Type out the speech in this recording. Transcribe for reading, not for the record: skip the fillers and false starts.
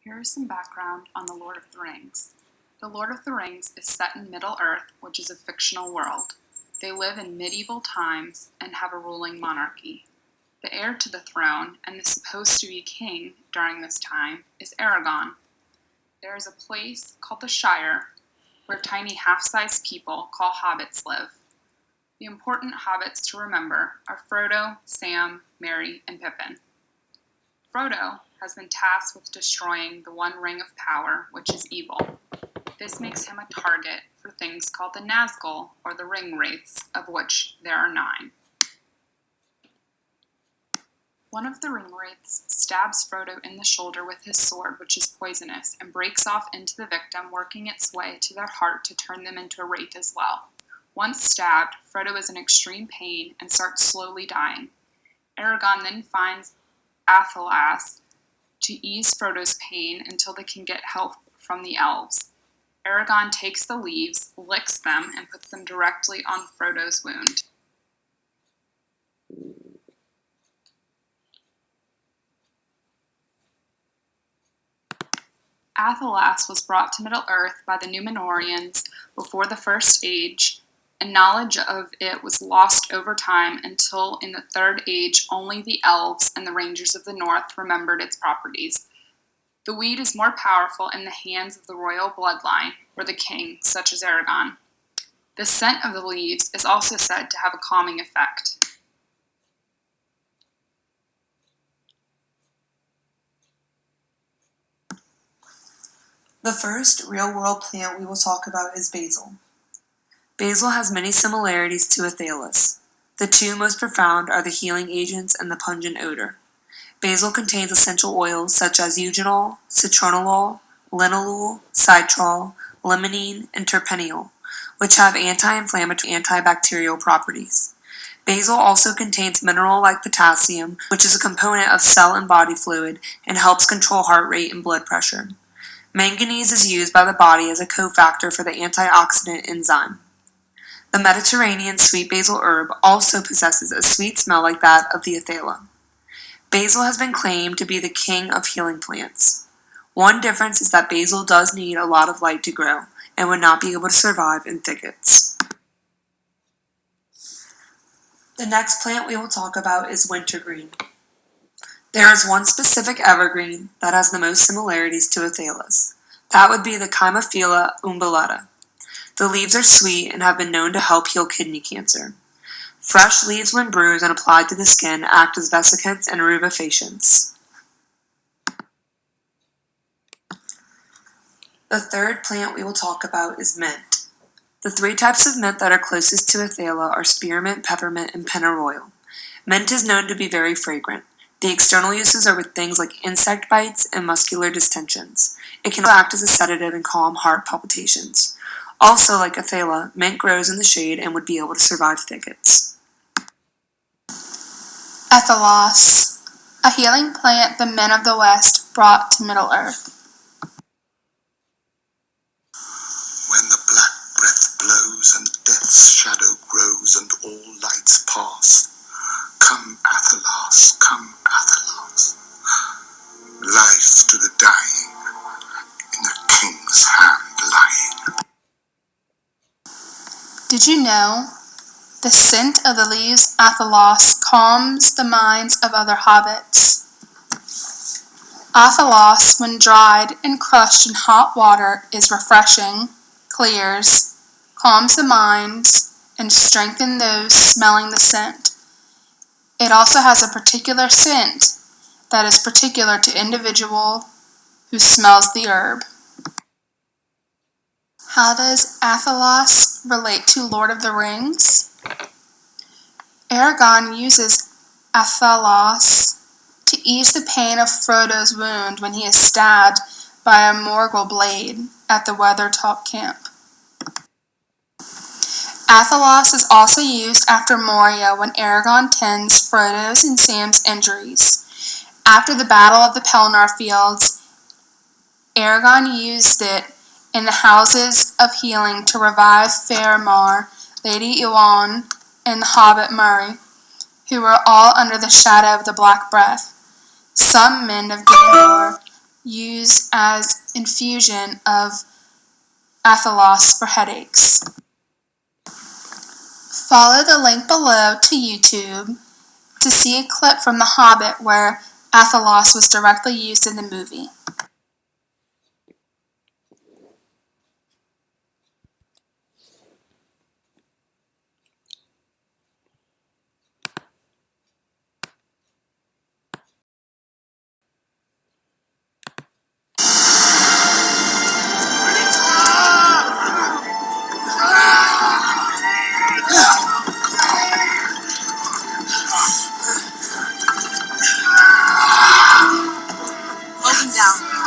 Here is some background on The Lord of the Rings. The Lord of the Rings is set in Middle-earth, which is a fictional world. They live in medieval times and have a ruling monarchy. The heir to the throne, and the supposed to be king during this time, is Aragorn. There is a place called the Shire, where tiny half-sized people called hobbits live. The important hobbits to remember are Frodo, Sam, Merry, and Pippin. Frodo has been tasked with destroying the One Ring of Power, which is evil. This makes him a target for things called the Nazgul, or the Ring Wraiths, of which there are 9. One of the Ring Wraiths stabs Frodo in the shoulder with his sword, which is poisonous, and breaks off into the victim, working its way to their heart to turn them into a wraith as well. Once stabbed, Frodo is in extreme pain and starts slowly dying. Aragorn then finds Athelas to ease Frodo's pain until they can get help from the elves. Aragorn takes the leaves, licks them, and puts them directly on Frodo's wound. Athelas was brought to Middle-earth by the Númenóreans before the First Age, and knowledge of it was lost over time until in the Third Age only the elves and the Rangers of the North remembered its properties. The weed is more powerful in the hands of the royal bloodline, or the king, such as Aragorn. The scent of the leaves is also said to have a calming effect. The first real-world plant we will talk about is basil. Basil has many similarities to Athelas. The two most profound are the healing agents and the pungent odor. Basil contains essential oils such as eugenol, citronellol, linalool, citral, limonene, and terpeneol, which have anti-inflammatory and antibacterial properties. Basil also contains mineral like potassium, which is a component of cell and body fluid and helps control heart rate and blood pressure. Manganese is used by the body as a cofactor for the antioxidant enzyme. The Mediterranean sweet basil herb also possesses a sweet smell like that of the Athela. Basil has been claimed to be the king of healing plants. One difference is that basil does need a lot of light to grow and would not be able to survive in thickets. The next plant we will talk about is wintergreen. There is one specific evergreen that has the most similarities to Athelas. That would be the Chimaphila umbellata. The leaves are sweet and have been known to help heal kidney cancer. Fresh leaves, when bruised and applied to the skin, act as vesicants and rubefacients. The third plant we will talk about is mint. The 3 types of mint that are closest to Athela are spearmint, peppermint, and pennyroyal. Mint is known to be very fragrant. The external uses are with things like insect bites and muscular distensions. It can act as a sedative and calm heart palpitations. Also, like Athela, mint grows in the shade and would be able to survive thickets. Athelas, a healing plant the men of the West brought to Middle-earth. When the black breath blows and death's shadow grows and all lights pass, come Athelas, life to the dying, in the king's hand lying. Did you know the scent of the leaves Athelas calms the minds of other hobbits? Athelas, when dried and crushed in hot water, is refreshing, clears, calms the minds, and strengthens those smelling the scent. It also has a particular scent that is particular to individual who smells the herb. How does Athelas relate to Lord of the Rings? Aragorn uses Athelas to ease the pain of Frodo's wound when he is stabbed by a Morgul blade at the Weathertop camp. Athelas is also used after Moria when Aragorn tends Frodo's and Sam's injuries. After the Battle of the Pelennor Fields, Aragorn used it in the Houses of Healing to revive Faramir, Lady Iwan, and the Hobbit Murray, who were all under the shadow of the Black Breath. Some men of Gondor use as infusion of Athelos for headaches. Follow the link below to YouTube to see a clip from The Hobbit where Athelos was directly used in the movie. Holding down.